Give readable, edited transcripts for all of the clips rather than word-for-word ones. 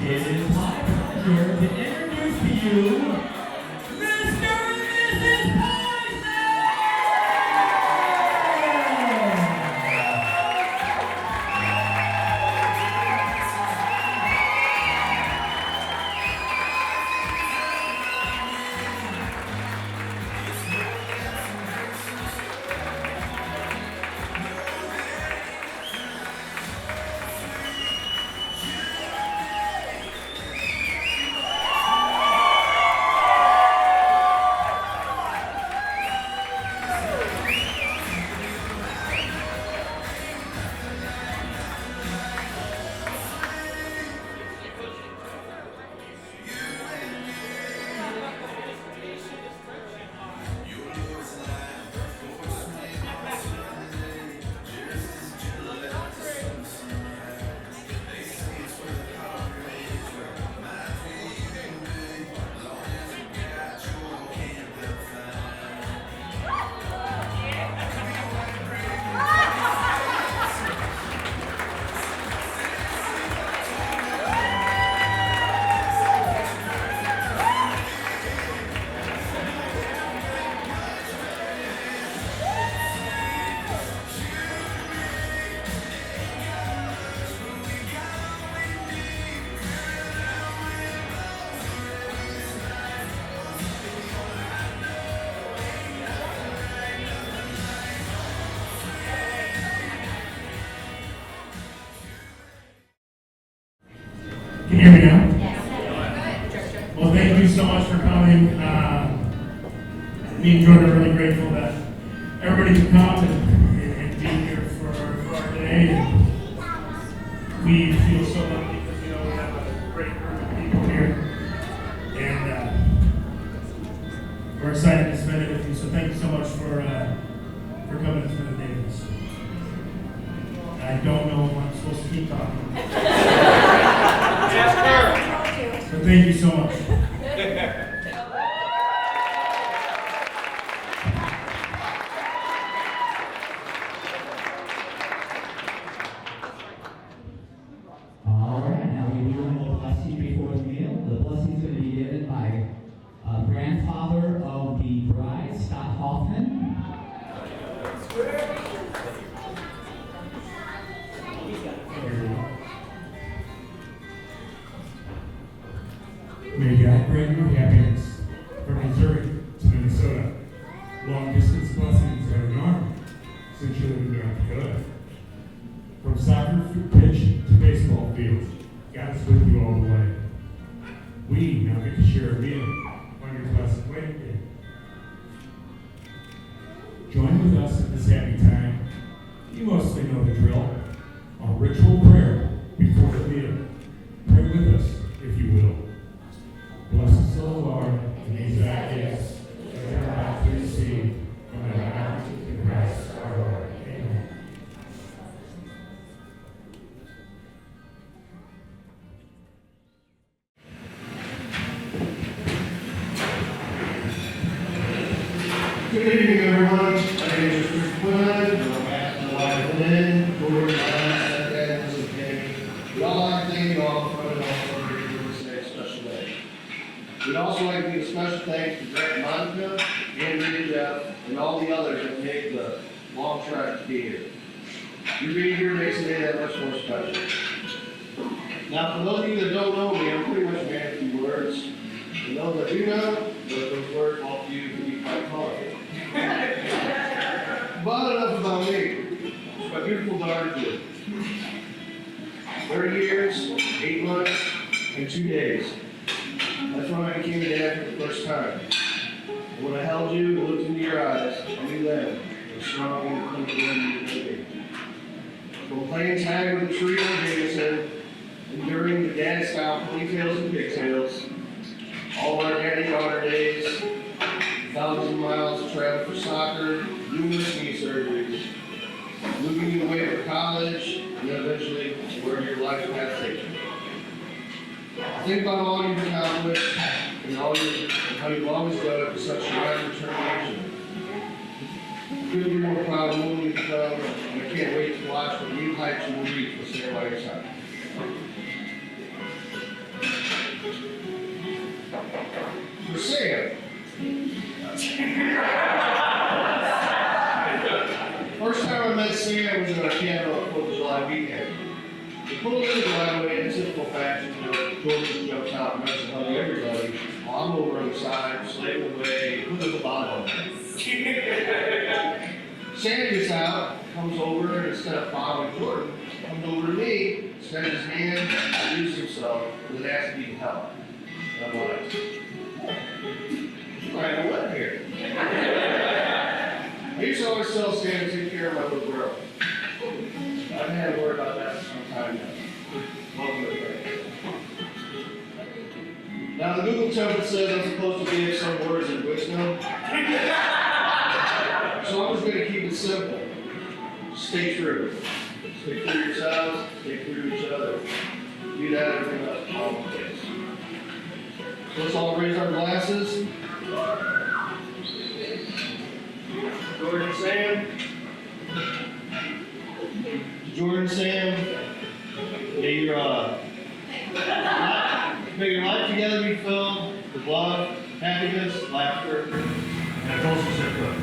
It is my pleasure to introduce to you Mr. and Mrs. Boisner! Can you hear me now? Yes. Well, thank you so much for coming. Me and Jordan are really grateful that everybody could come and be here for our day. And we feel so lucky because, we have a great group of people here. And we're excited to spend it with you. So thank you so much for coming to spend the day with us. I don't know if I'm supposed to keep talking. So thank you so much. All right, now we're doing the blessing before the meal. The blessing is going to be given by grandfather of the bride, Scott Hoffman. May God grant you happiness from Missouri to Minnesota. Long distance blessings are an arm since you live in North Dakota. From soccer pitch to baseball field, God is with you all the way. We now get to share a meal on your blessed wedding day. Join with us in this happy time. You mostly know the drill. A ritual prayer before the meal. Pray with us, if you will. Bless us, O Lord, in these thy gifts, that we are about to receive from the bounty in Christ our Lord. Amen. Good evening, everyone. My name is Chris Quinn. I'm at the wife Lynn, Gordon, and Mrs. Penny. We'd all like to thank you all for coming on for this special day. We'd also like to give a special thanks to Grant Monica, Andrew, Jeff, and all the others that make the long trek to be here. Your being here makes today that much more special. Now, for those of you that don't know me, I'm pretty much a man of few words. And those that do know, those words all to you can be quite colorful. But enough about me. My beautiful daughter, Jill. 30 years, 8 months, and 2 days. That's when I became a dad for the first time. And when I held you and looked into your eyes, I knew then the strong and clinical woman you would be. From playing tag with the trio of Jameson, enduring the dad-style ponytails and pigtails, all our daddy-daughter days, thousands of miles of travel for soccer, numerous knee surgeries, moving you away for college, and then eventually where your life path takes you. Think about all you've accomplished and how you've always done it with such drive and determination. Couldn't be more proud of the woman you've become, and I can't wait to watch what new heights you will reach with staying by your side. Sam. First time I met Sam was in our piano at 4th of July weekend. We pulled into the driveway in typical fashion. George just jumps out and messes up everybody. I'm over on the side, slaving away, put up a bottle. Sam gets out, comes over, and instead of following Jordan, comes over to me, extends his hand, introduces himself, and then asks me to help. And I'm like, you ran away here. I used to always tell Sam to take care of my little girl. I haven't had to worry about that for some time now. Welcome to the family. Now the Google template says I'm supposed to give some words in Boisner. So I'm just going to keep it simple. Stay true. Stay true to yourselves, stay true to each other. Do that, everything else will fall in place. So let's all raise our glasses. Jordan, Sam. Jordan, Sam. May your life together be filled with love, happiness, laughter, and a dose of good.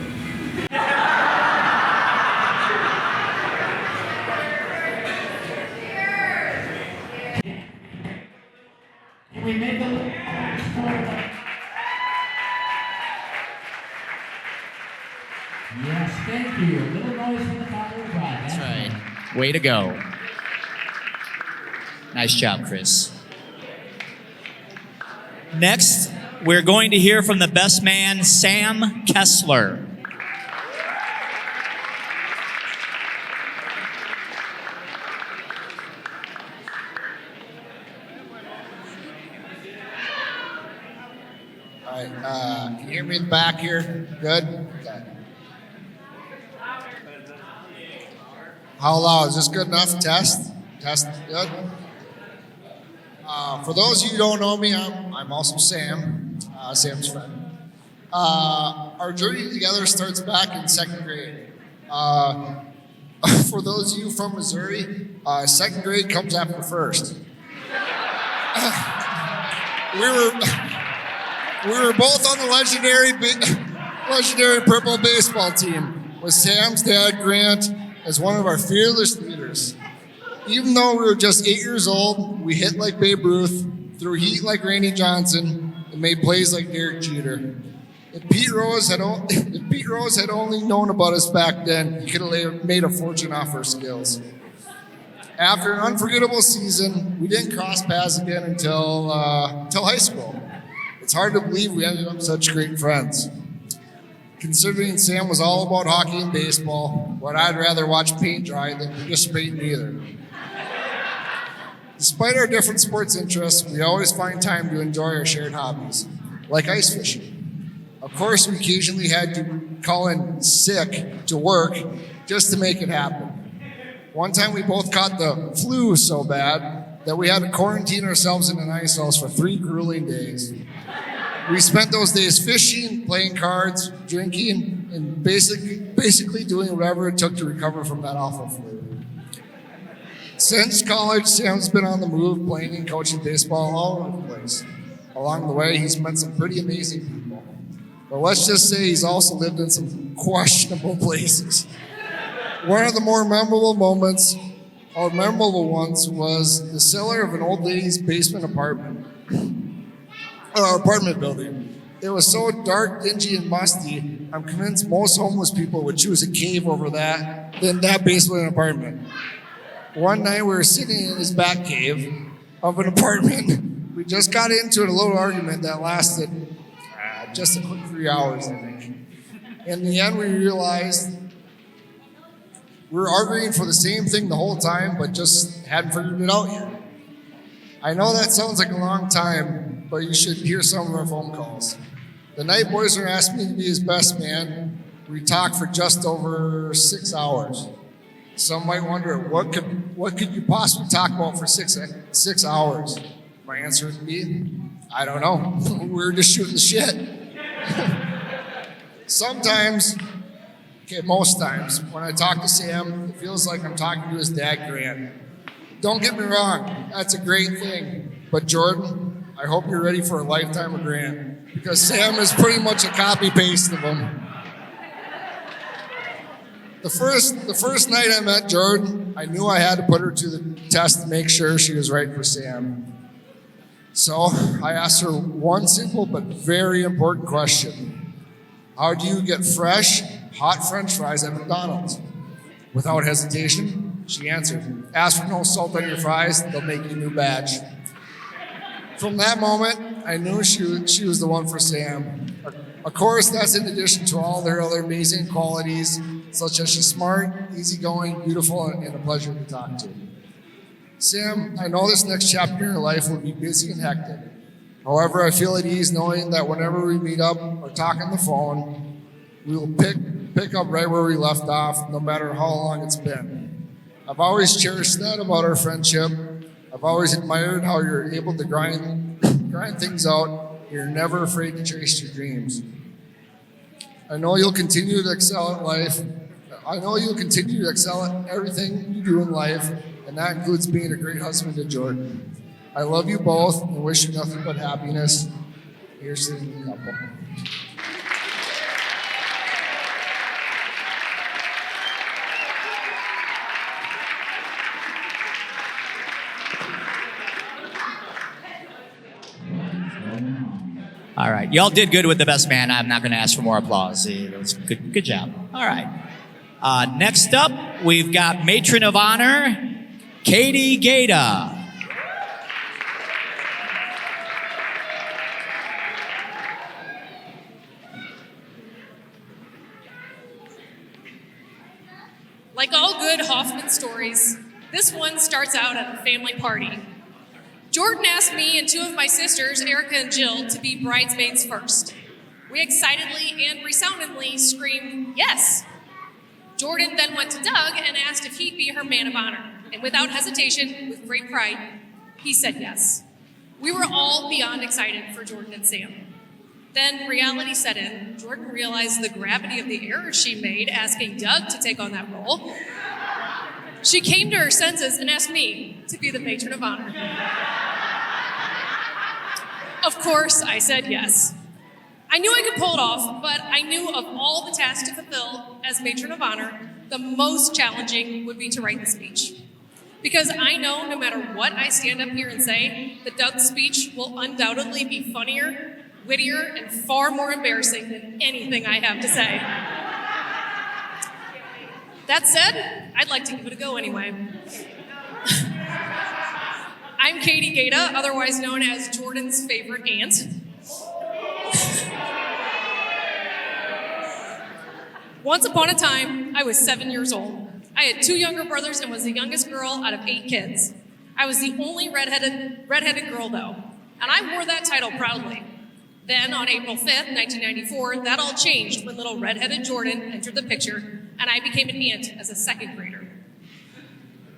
Can we make a little Yes, thank you. A little noise from the father of God. That's right. Way to go. Nice job, Chris. Next, we're going to hear from the best man, Sam Kessler. All right, can you hear me in the back here? Good? Okay. How loud? Is this good enough? Test? Test? Good? For those of you who don't know me, I'm also Sam, Sam's friend. Our journey together starts back in second grade. For those of you from Missouri, second grade comes after first. We were both on the legendary purple baseball team with Sam's dad, Grant, as one of our fearless leaders. Even though we were just 8 years old, we hit like Babe Ruth, threw heat like Randy Johnson, and made plays like Derek Jeter. If Pete Rose had only known about us back then, he could have made a fortune off our skills. After an unforgettable season, we didn't cross paths again until high school. It's hard to believe we ended up such great friends. Considering Sam was all about hockey and baseball, but I'd rather watch paint dry than participate in either. Despite our different sports interests, we always find time to enjoy our shared hobbies, like ice fishing. Of course, we occasionally had to call in sick to work just to make it happen. One time we both caught the flu so bad that we had to quarantine ourselves in an ice house for 3 grueling days. We spent those days fishing, playing cards, drinking, and basically doing whatever it took to recover from that awful flu. Since college, Sam's been on the move, playing and coaching baseball all over the place. Along the way, he's met some pretty amazing people. But let's just say he's also lived in some questionable places. One of the more memorable ones was the cellar of an old lady's basement apartment building. It was so dark, dingy, and musty, I'm convinced most homeless people would choose a cave over that than that basement apartment. One night we were sitting in his back cave of an apartment. We just got into a little argument that lasted just a quick 3 hours, I think. In the end, we realized we were arguing for the same thing the whole time, but just hadn't figured it out yet. I know that sounds like a long time, but you should hear some of our phone calls. The night Boisner asked me to be his best man, we talked for just over 6 hours. Some might wonder, what could you possibly talk about for six hours? My answer would be, I don't know. We were just shooting the shit. Most times, when I talk to Sam, it feels like I'm talking to his dad, Grant. Don't get me wrong, that's a great thing. But Jordan, I hope you're ready for a lifetime of Grant, because Sam is pretty much a copy-paste of him. The first night I met Jordan, I knew I had to put her to the test to make sure she was right for Sam. So I asked her one simple but very important question. How do you get fresh, hot French fries at McDonald's? Without hesitation, she answered, ask for no salt on your fries, they'll make you a new batch. From that moment, I knew she was the one for Sam. Of course, that's in addition to all their other amazing qualities, such as she's smart, easygoing, beautiful, and a pleasure to talk to. Sam, I know this next chapter in your life will be busy and hectic. However, I feel at ease knowing that whenever we meet up or talk on the phone, we will pick up right where we left off, no matter how long it's been. I've always cherished that about our friendship. I've always admired how you're able to grind things out. You're never afraid to chase your dreams. I know you'll continue to excel at life. I know you'll continue to excel at everything you do in life, and that includes being a great husband to Jordan. I love you both and wish you nothing but happiness. Here's to the couple. All right. Y'all did good with the best man. I'm not going to ask for more applause. It was good job. All right. Next up, we've got Matron of Honor, Katie Gata. Like all good Hoffman stories, this one starts out at a family party. Jordan asked me and two of my sisters, Erica and Jill, to be bridesmaids first. We excitedly and resoundingly screamed, yes. Jordan then went to Doug and asked if he'd be her man of honor. And without hesitation, with great pride, he said yes. We were all beyond excited for Jordan and Sam. Then reality set in. Jordan realized the gravity of the error she made asking Doug to take on that role. She came to her senses and asked me to be the matron of honor. Of course, I said yes. I knew I could pull it off, but I knew of all the tasks to fulfill as matron of honor, the most challenging would be to write the speech. Because I know no matter what I stand up here and say, the Doug's speech will undoubtedly be funnier, wittier, and far more embarrassing than anything I have to say. That said, I'd like to give it a go anyway. I'm Katie Gata, otherwise known as Jordan's favorite aunt. Once upon a time, I was 7 years old. I had 2 younger brothers and was the youngest girl out of 8 kids. I was the only redheaded girl, though, and I wore that title proudly. Then, on April 5th, 1994, that all changed when little redheaded Jordan entered the picture, and I became an aunt as a 2nd grader.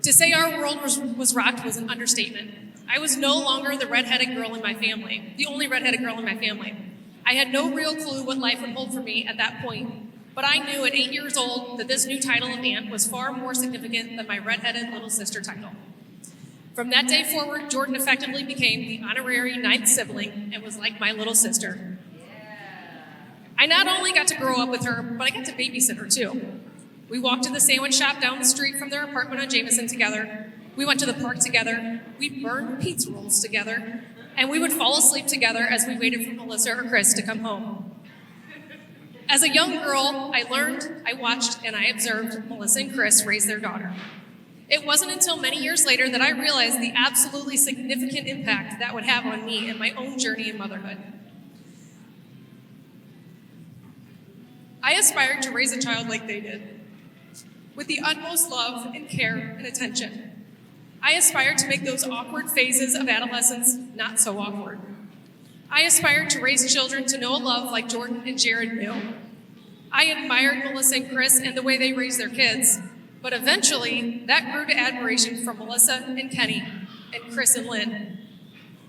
To say our world was rocked was an understatement. I was no longer the redheaded girl in my family, the only redheaded girl in my family. I had no real clue what life would hold for me at that point, but I knew at 8 years old that this new title of aunt was far more significant than my redheaded little sister title. From that day forward, Jordan effectively became the honorary 9th sibling and was like my little sister. I not only got to grow up with her, but I got to babysit her too. We walked to the sandwich shop down the street from their apartment on Jameson together. We went to the park together. We burned pizza rolls together. And we would fall asleep together as we waited for Melissa or Chris to come home. As a young girl, I learned, I watched, and I observed Melissa and Chris raise their daughter. It wasn't until many years later that I realized the absolutely significant impact that would have on me and my own journey in motherhood. I aspired to raise a child like they did, with the utmost love and care and attention. I aspired to make those awkward phases of adolescence not so awkward. I aspired to raise children to know a love like Jordan and Jared knew. I admired Melissa and Chris and the way they raised their kids, but eventually that grew to admiration for Melissa and Kenny and Chris and Lynn.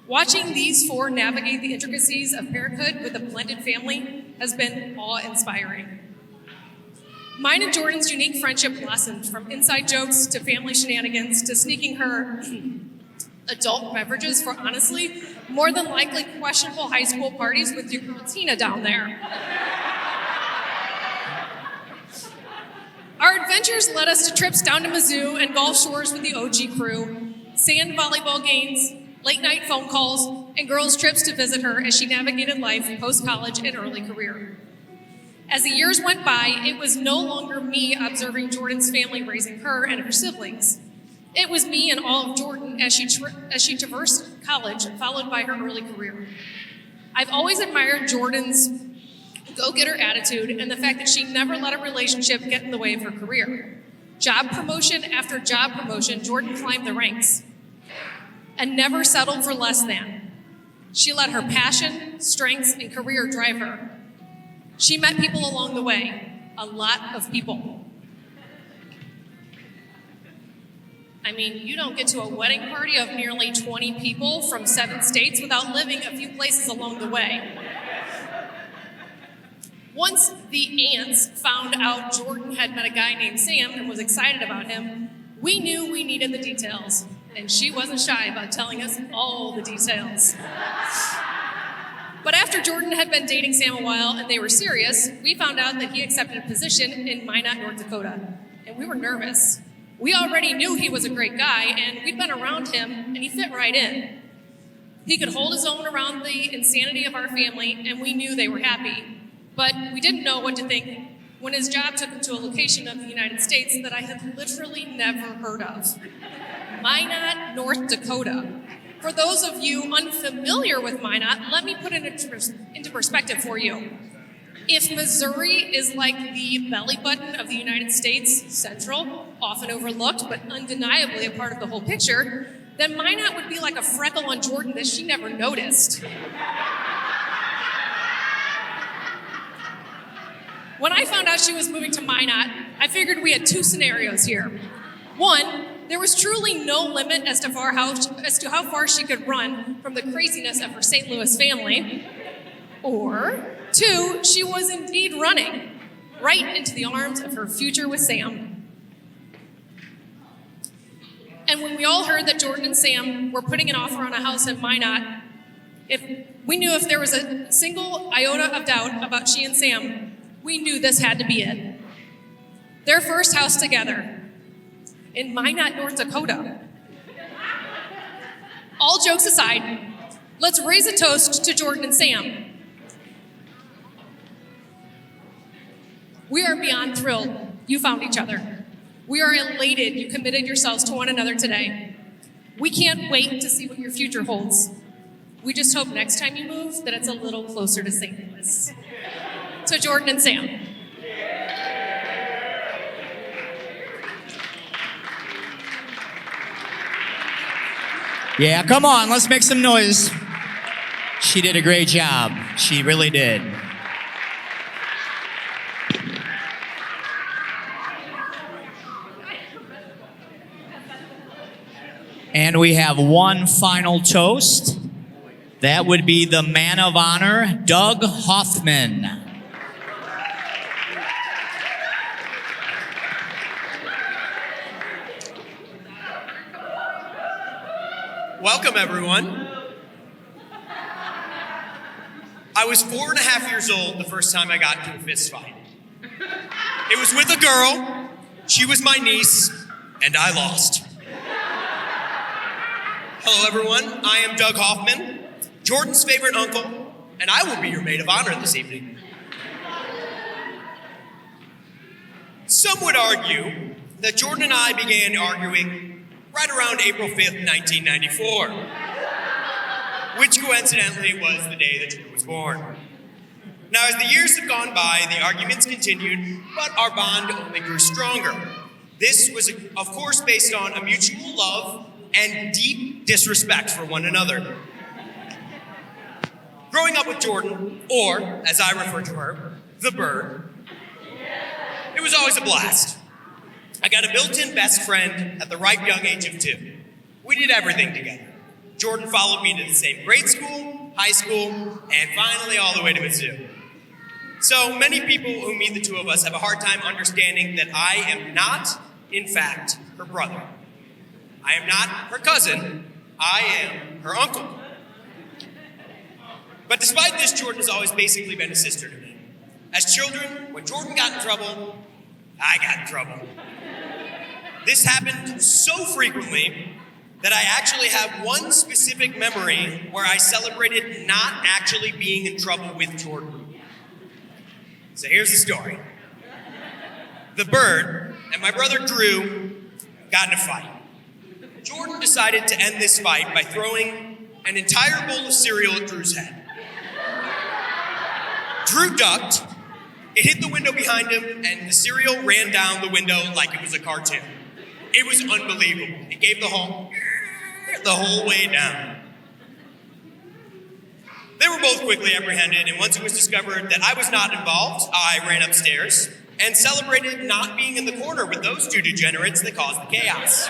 Watching these 4 navigate the intricacies of parenthood with a blended family has been awe-inspiring. Mine and Jordan's unique friendship blossomed from inside jokes to family shenanigans to sneaking her adult beverages for honestly More than likely questionable high school parties with your girl Tina down there. Our adventures led us to trips down to Mizzou and Gulf Shores with the OG crew, sand volleyball games, late night phone calls, and girls' trips to visit her as she navigated life post-college and early career. As the years went by, it was no longer me observing Jordan's family raising her and her siblings. It was me and all of Jordan as she traversed college, followed by her early career. I've always admired Jordan's go-getter attitude and the fact that she never let a relationship get in the way of her career. Job promotion after job promotion, Jordan climbed the ranks and never settled for less than. She let her passion, strengths, and career drive her. She met people along the way, a lot of people. I mean, you don't get to a wedding party of nearly 20 people from 7 states without living a few places along the way. Once the aunts found out Jordan had met a guy named Sam and was excited about him, we knew we needed the details, and she wasn't shy about telling us all the details. But after Jordan had been dating Sam a while and they were serious, we found out that he accepted a position in Minot, North Dakota, and we were nervous. We already knew he was a great guy, and we'd been around him, and he fit right in. He could hold his own around the insanity of our family, and we knew they were happy. But we didn't know what to think when his job took him to a location of the United States that I had literally never heard of. Minot, North Dakota. For those of you unfamiliar with Minot, let me put it into perspective for you. If Missouri is like the belly button of the United States, central, often overlooked, but undeniably a part of the whole picture, then Minot would be like a freckle on Jordan that she never noticed. When I found out she was moving to Minot, I figured we had 2 scenarios here. One, there was truly no limit as to how far she could run from the craziness of her St. Louis family. Or 2, she was indeed running right into the arms of her future with Sam. And when we all heard that Jordan and Sam were putting an offer on a house in Minot, we knew if there was a single iota of doubt about she and Sam, we knew this had to be it. Their first house together in Minot, North Dakota. All jokes aside, let's raise a toast to Jordan and Sam. We are beyond thrilled you found each other. We are elated you committed yourselves to one another today. We can't wait to see what your future holds. We just hope next time you move that it's a little closer to St. Louis. So Jordan and Sam. Yeah, come on, let's make some noise. She did a great job. She really did. And we have one final toast. That would be the man of honor, Doug Hoffman. Welcome, everyone. I was 4.5 years old the first time I got into a fist fight. It was with a girl, she was my niece, and I lost. Hello, everyone. I am Doug Hoffman, Jordan's favorite uncle, and I will be your maid of honor this evening. Some would argue that Jordan and I began arguing right around April 5th, 1994, which coincidentally was the day that Jordan was born. Now, as the years have gone by, the arguments continued, but our bond only grew stronger. This was, of course, based on a mutual love and deep disrespect for one another. Growing up with Jordan, or, as I refer to her, the bird, it was always a blast. I got a built-in best friend at the ripe young age of 2. We did everything together. Jordan followed me to the same grade school, high school, and finally all the way to Mizzou. So many people who meet the two of us have a hard time understanding that I am not, in fact, her brother. I am not her cousin. I am her uncle. But despite this, Jordan has always basically been a sister to me. As children, when Jordan got in trouble, I got in trouble. This happened so frequently that I actually have one specific memory where I celebrated not actually being in trouble with Jordan. So here's the story. The Bird and my brother Drew got in a fight. Jordan decided to end this fight by throwing an entire bowl of cereal at Drew's head. Drew ducked, it hit the window behind him, and the cereal ran down the window like it was a cartoon. It was unbelievable. It gave the whole way down. They were both quickly apprehended, and once it was discovered that I was not involved, I ran upstairs and celebrated not being in the corner with those two degenerates that caused the chaos.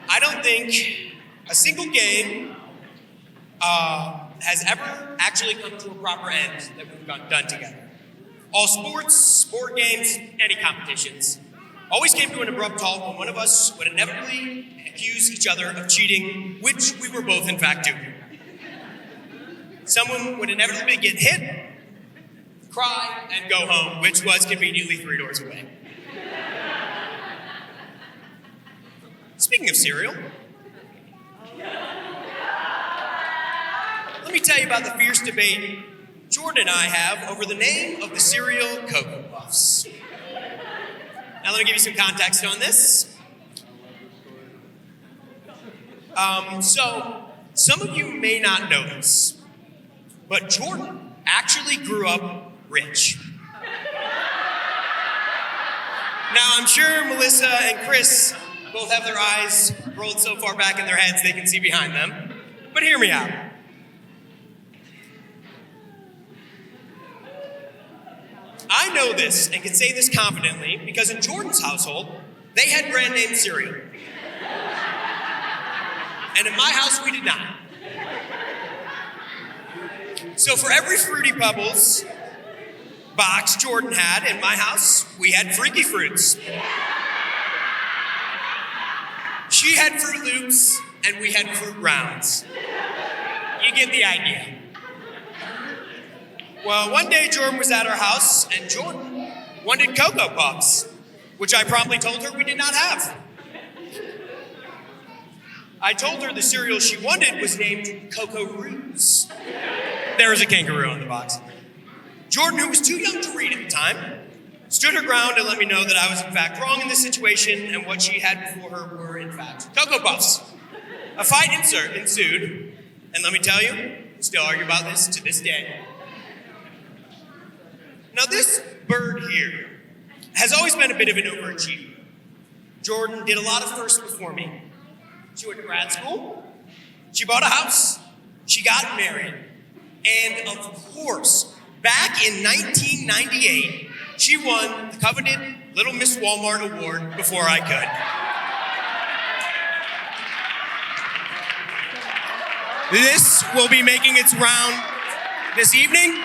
I don't think a single game has ever actually come to a proper end that we've done together. All sports, sport games, any competitions always came to an abrupt halt when one of us would inevitably accuse each other of cheating, which we were both in fact doing. Someone would inevitably get hit, cry, and go home, which was conveniently 3 doors away. Speaking of cereal, let me tell you about the fierce debate Jordan and I have over the name of the cereal Cocoa Puffs. Now let me give you some context on this. So, some of you may not know this, but Jordan actually grew up rich. Now, I'm sure Melissa and Chris both have their eyes rolled so far back in their heads they can see behind them, but hear me out. I know this and can say this confidently because in Jordan's household, they had brand name cereal. And in my house, we did not. So for every Fruity Pebbles box Jordan had in my house, we had Freaky Fruits. She had Fruit Loops, and we had Fruit Rounds. You get the idea. Well, one day Jordan was at our house, and Jordan wanted Cocoa Puffs, which I promptly told her we did not have. I told her the cereal she wanted was named Cocoa Roos. There was a kangaroo on the box. Jordan, who was too young to read at the time, stood her ground and let me know that I was in fact wrong in this situation and what she had before her were in fact Cocoa Puffs. A fight ensued, and let me tell you, we still argue about this to this day. Now this bird here has always been a bit of an overachiever. Jordan did a lot of firsts before me. She went to grad school, she bought a house, she got married, and of course, back in 1998, she won the coveted Little Miss Walmart award before I could. This will be making its round this evening.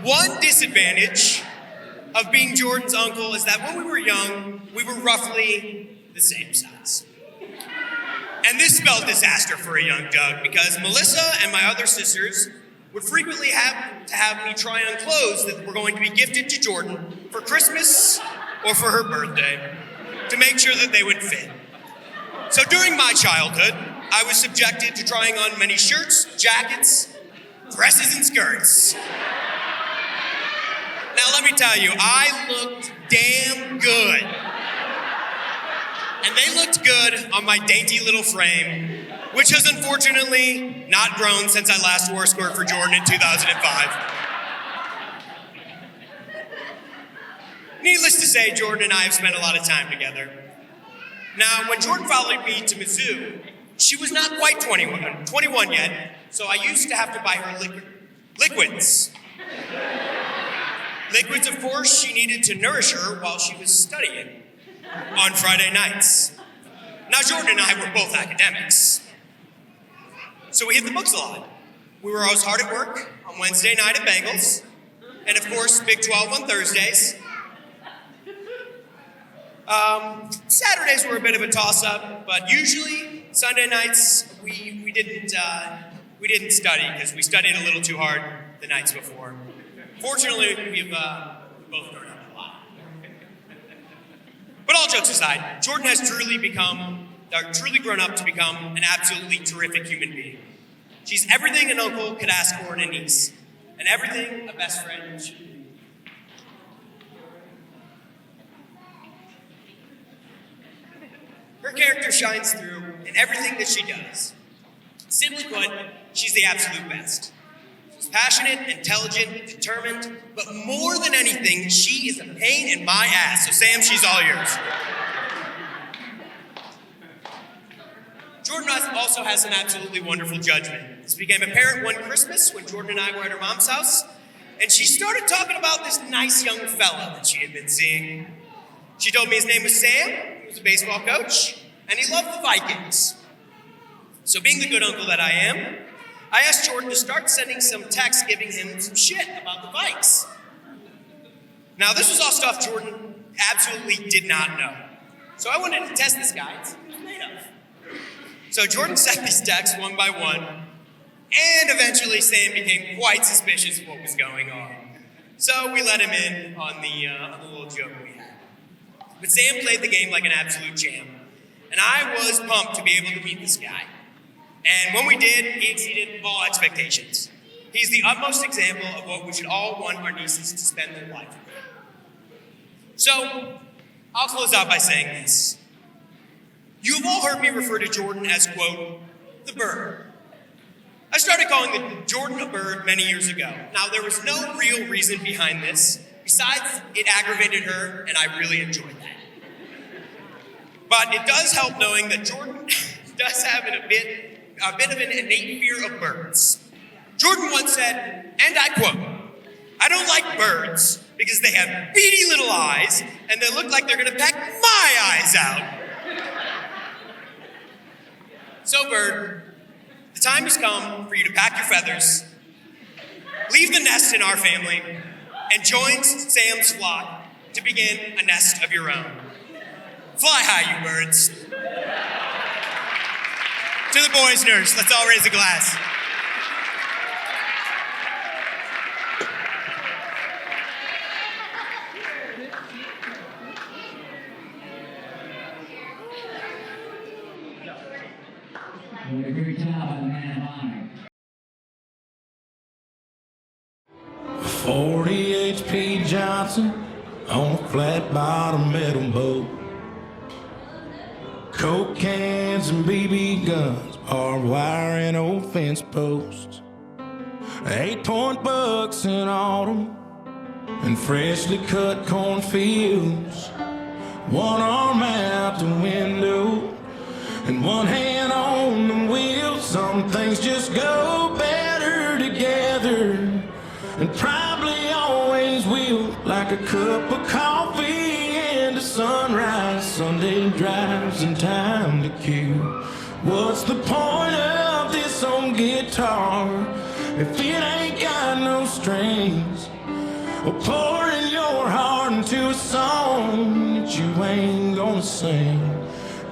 One disadvantage of being Jordan's uncle is that when we were young, we were roughly the same size. And this spelled disaster for a young Doug because Melissa and my other sisters would frequently have to have me try on clothes that were going to be gifted to Jordan for Christmas or for her birthday to make sure that they would fit. So during my childhood, I was subjected to trying on many shirts, jackets, dresses, and skirts. Now let me tell you, I looked damn good. And they looked good on my dainty little frame, which has unfortunately not grown since I last wore a skirt for Jordan in 2005. Needless to say, Jordan and I have spent a lot of time together. Now, when Jordan followed me to Mizzou, she was not quite 21 yet, so I used to have to buy her liquids. Liquids, of course, she needed to nourish her while she was studying. on Friday nights. Now, Jordan and I were both academics, so we hit the books a lot. We were always hard at work on Wednesday night at Bengals, and of course, Big 12 on Thursdays. Saturdays were a bit of a toss-up, but usually Sunday nights we didn't study because we studied a little too hard the nights before. Fortunately, we've both grown up a lot. But all jokes aside, Jordan has truly grown up to become an absolutely terrific human being. She's everything an uncle could ask for in a niece, and everything a best friend should be. Her character shines through in everything that she does. Simply put, she's the absolute best. She's passionate, intelligent, determined, but more than anything, she is a pain in my ass. So Sam, she's all yours. Jordan also has some absolutely wonderful judgment. This became apparent one Christmas when Jordan and I were at her mom's house, and she started talking about this nice young fella that she had been seeing. She told me his name was Sam, he was a baseball coach, and he loved the Vikings. So being the good uncle that I am, I asked Jordan to start sending some texts giving him some shit about the Vikes. Now, this was all stuff Jordan absolutely did not know. So I wanted to test this guy and see what he was made of. So Jordan sent these texts one by one, and eventually Sam became quite suspicious of what was going on. So we let him in on the little joke we had. But Sam played the game like an absolute champ, and I was pumped to be able to meet this guy. And when we did, he exceeded all expectations. He's the utmost example of what we should all want our nieces to spend their life with. So, I'll close out by saying this. You have all heard me refer to Jordan as, quote, the bird. I started calling the Jordan a bird many years ago. Now, there was no real reason behind this. Besides, it aggravated her, and I really enjoyed that. But it does help knowing that Jordan does have a bit of an innate fear of birds. Jordan once said, and I quote, "I don't like birds because they have beady little eyes and they look like they're gonna peck my eyes out." So, bird, the time has come for you to pack your feathers, leave the nest in our family, and join Sam's flock to begin a nest of your own. Fly high, you birds. To the Boisners, let's all raise a glass. What a great job on the man of honor. 40 HP Johnson on a flat bottom metal boat. Coke cans and BB guns, barbed wire and old fence posts. 8-point bucks in autumn and freshly cut cornfields. One arm out the window and one hand on the wheel. Some things just go better together and probably always will. Like a cup of coffee and a sunrise, Sunday drives and time to kill. What's the point of this old guitar if it ain't got no strings? Or pouring your heart into a song that you ain't gonna sing.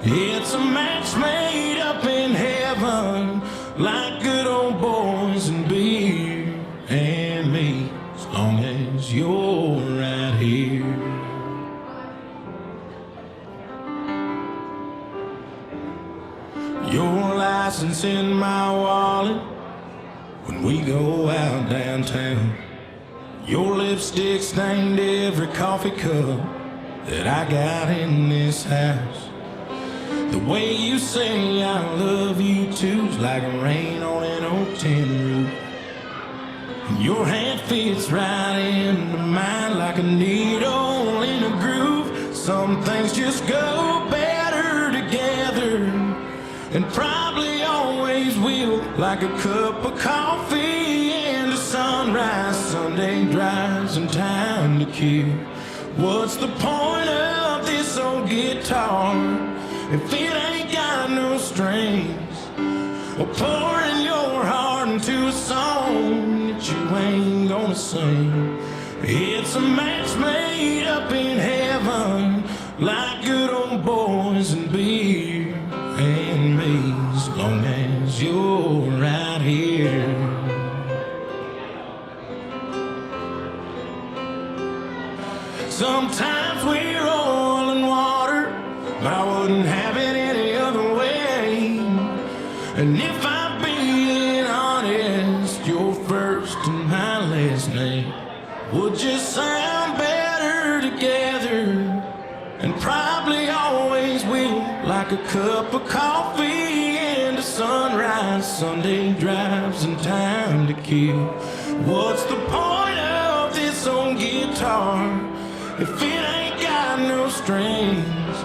It's a match made up in heaven, like good old boys and beer and me, as long as you're right here. Your license in my wallet when we go out downtown. Your lipstick stained every coffee cup that I got in this house. The way you say I love you too's like rain on an old tin roof. And your hand fits right into mine like a needle in a groove. Some things just go better together and probably always will. Like a cup of coffee and a sunrise, Sunday drives and time to kill. What's the point of this this old guitar if it ain't got no strings? Or pouring your heart into a song that you ain't gonna sing? It's a match made up in heaven, like good old boys and beer and me, as long as you're right here. Sometimes we're oil and water, but I wouldn't have it any other way. And if I'm being honest, your first and my last name would just sound better together, and probably always will, like a cup of coffee and a sunrise, Sunday drives and time to kill. What's the point of this old guitar if it ain't got no strings?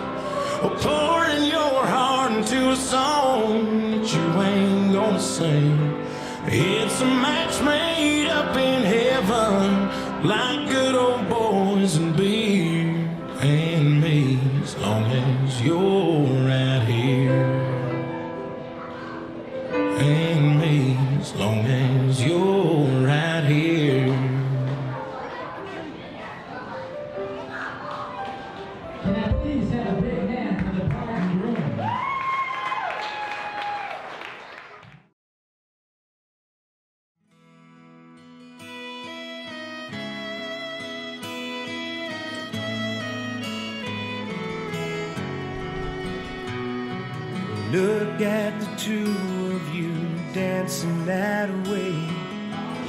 Or pouring your heart into a song that you ain't gonna sing? It's a match made up in heaven, like good old boys and beer and me, as long as you're right here. And me, as long as you're right here. Can I please have a big hand for the party room? Look at the two of you dancing that way,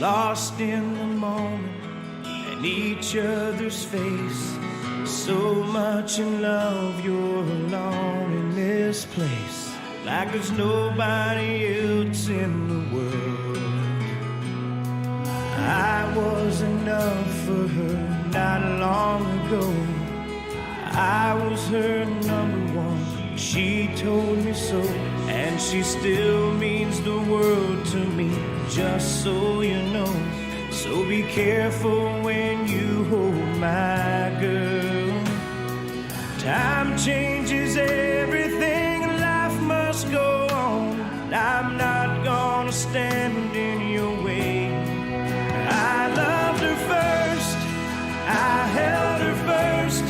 lost in the moment and each other's face. So much in love, you're alone in this place, like there's nobody else in the world. I was enough for her not long ago. I was her number one, she told me so, and she still means the world to me, just so you know. So be careful when you hold my girl. Time changes everything, life must go on. I'm not gonna stand in your way. I loved her first, I held her first,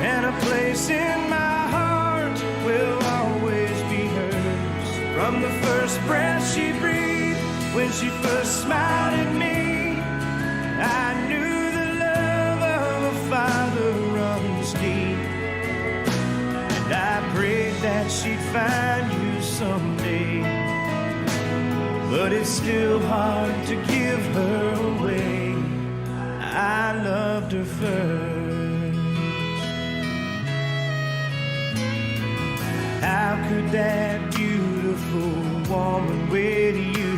and a place in my heart will always be hers. From the first breath she breathed, when she first smiled at me, I knew the love of a father runs deep. And I prayed that she'd find you someday, but it's still hard to give her away. I loved her first. How could that beautiful woman with you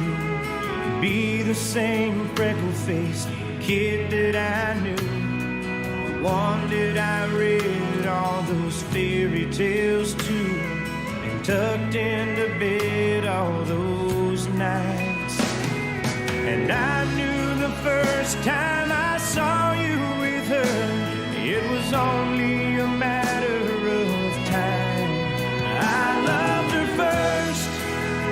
be the same freckle-faced kid that I knew? The one that I read all those fairy tales to, and tucked into bed all those nights. And I knew the first time I saw you with her, it was only a matter of time. I loved her first,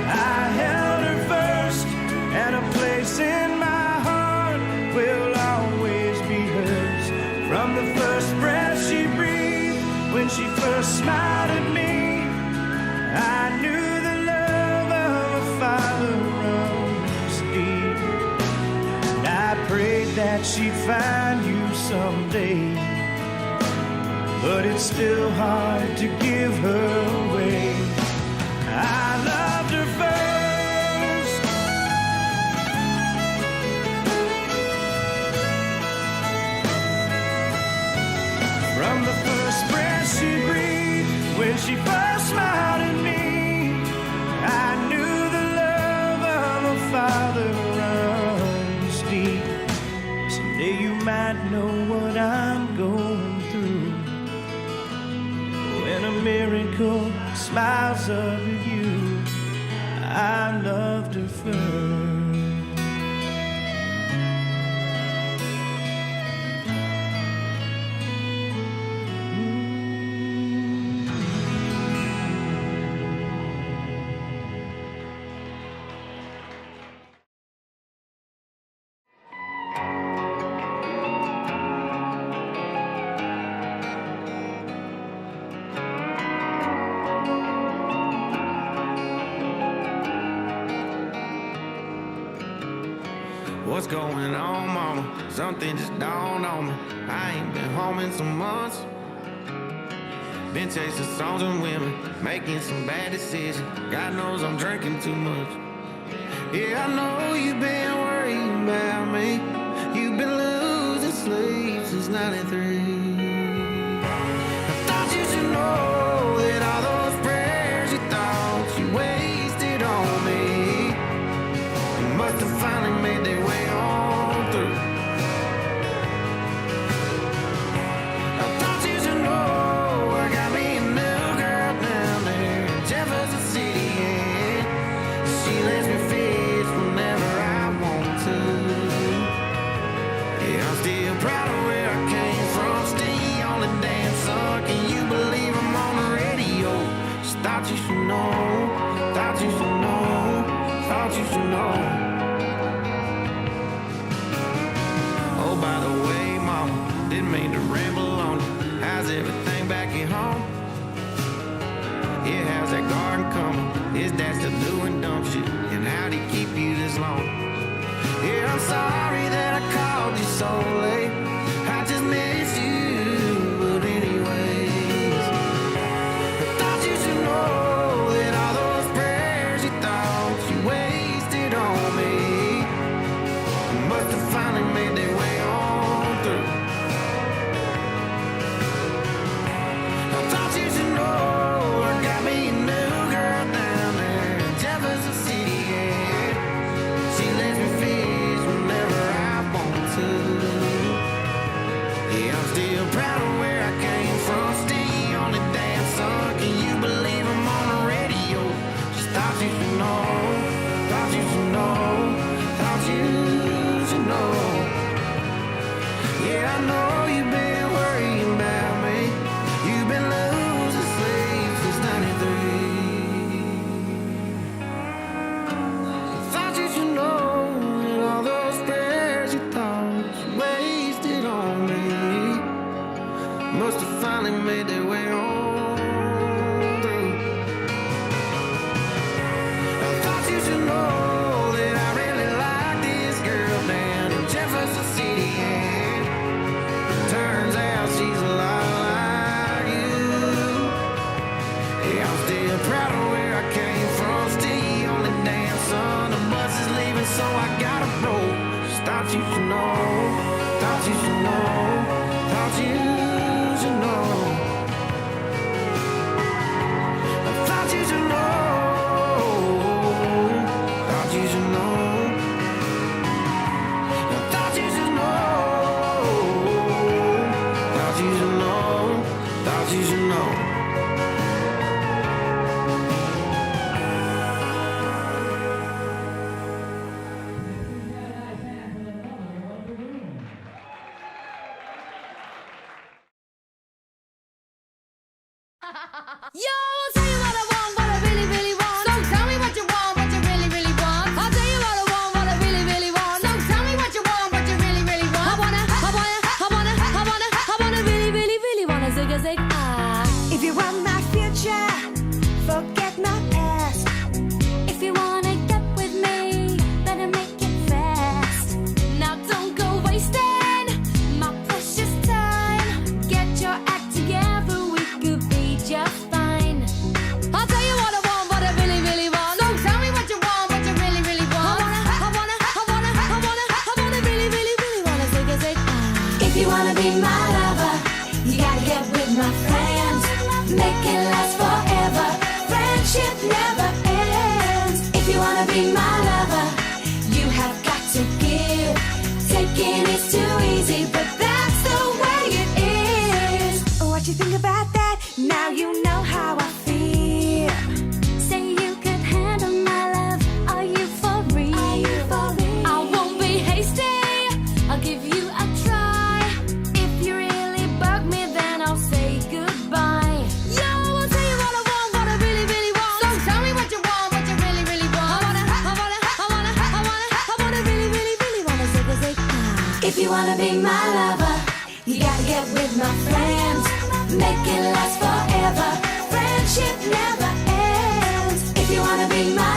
I held her first, and a place in my heart will always be hers. From the first breath she breathed, when she first smiled at me, I knew the love of a father runs deep. And I prayed that she'd find you someday, but it's still hard to give her away. I loved her first. From the first breath she breathed, when she first smiled at me, I knew the love of a father runs deep. Someday you might know what I'm going through, when a miracle smiles up at you. I loved her first. what's going on, mama? Something just dawned on me. I ain't been home in some months. Been chasing songs and women, making some bad decisions. God knows I'm drinking too much. Yeah, I know you've been worrying about me. You've been losing sleep since 93. I thought you should know that all those prayers you thought you wasted on me must have finally made their way on through. I thought you should know I got me a new girl down there in Jefferson City, yeah. She lets me fish whenever I want to. Yeah, I'm still proud of where I came from. Stay on the dance song. Can you believe I'm on the radio? Just thought you should know. Thought you should know. Thought you should know. Oh, by the way, mama, didn't mean to ramble on you. How's everything back at home? Yeah, how's that garden coming? Is that still doing dumb shit? And how'd he keep you this long? Yeah, I'm sorry that I called you so late. I just miss you, but anyways, I thought you should know that all those prayers you thought you wasted on me must have finally made their way on through. I thought you should know I got me a new girl down there in Jefferson City, yeah. She lets me fish whenever I want to. Yeah, I'm still proud of where I came from. Stay on the dance song. Can you believe I'm on the radio? Just thought you should know. Thought you should know. Thought you should know. Yeah, I know you've been worrying about me. You've been losing sleep since 93. I thought you should know that all those prayers you thought you wasted on me must have finally made their way on through. I thought you should know that I really like this girl down in Jefferson City, yeah. Turns out she's a lot like you. Yeah, I'm still proud of where I came from. Stay on the dance on. The bus is leaving, so I gotta roll. Just thought you should know. Thought you should know. Thought you should know. I thought you should know. Thought you should know. I thought you should know. Thought you should know. Thought you should know. Yo, I'll tell you what I want, what I really, really want. So tell me what you want, what you really, really want. I'll tell you what I want, what I really, really want. So tell me what you want, what you really, really want. I wanna really, really, really wanna zig a zig ah. If you want my future, forget my past. If you wanna get with me, better make it fast. Now don't go wasting my precious time. Get your act together, we could be just fine. I'll tell you what I want, what I really, really want. So tell me what you want, what you really, really want. I wanna really, really, really wanna zig a zig ah. If you wanna be my lover, you gotta get with my friends. Make it last forever. Friendship never ends. If you wanna be my lover, you have got to give. Taking is too easy, but that's the way it is. What you think about that? Now you know how I feel. Say you could handle my love. Are you for real? Are you for real? I won't be hasty. I'll give you a try. If you really bug me, then I'll say goodbye. Yo, I'll tell you what I want, what I really, really want. So tell me what you want, what you really, really want. I wanna really, really, really wanna zig a zig ah. If you wanna be my lover, you gotta get with my friends. Make it last forever. Friendship never ends. If you wanna be my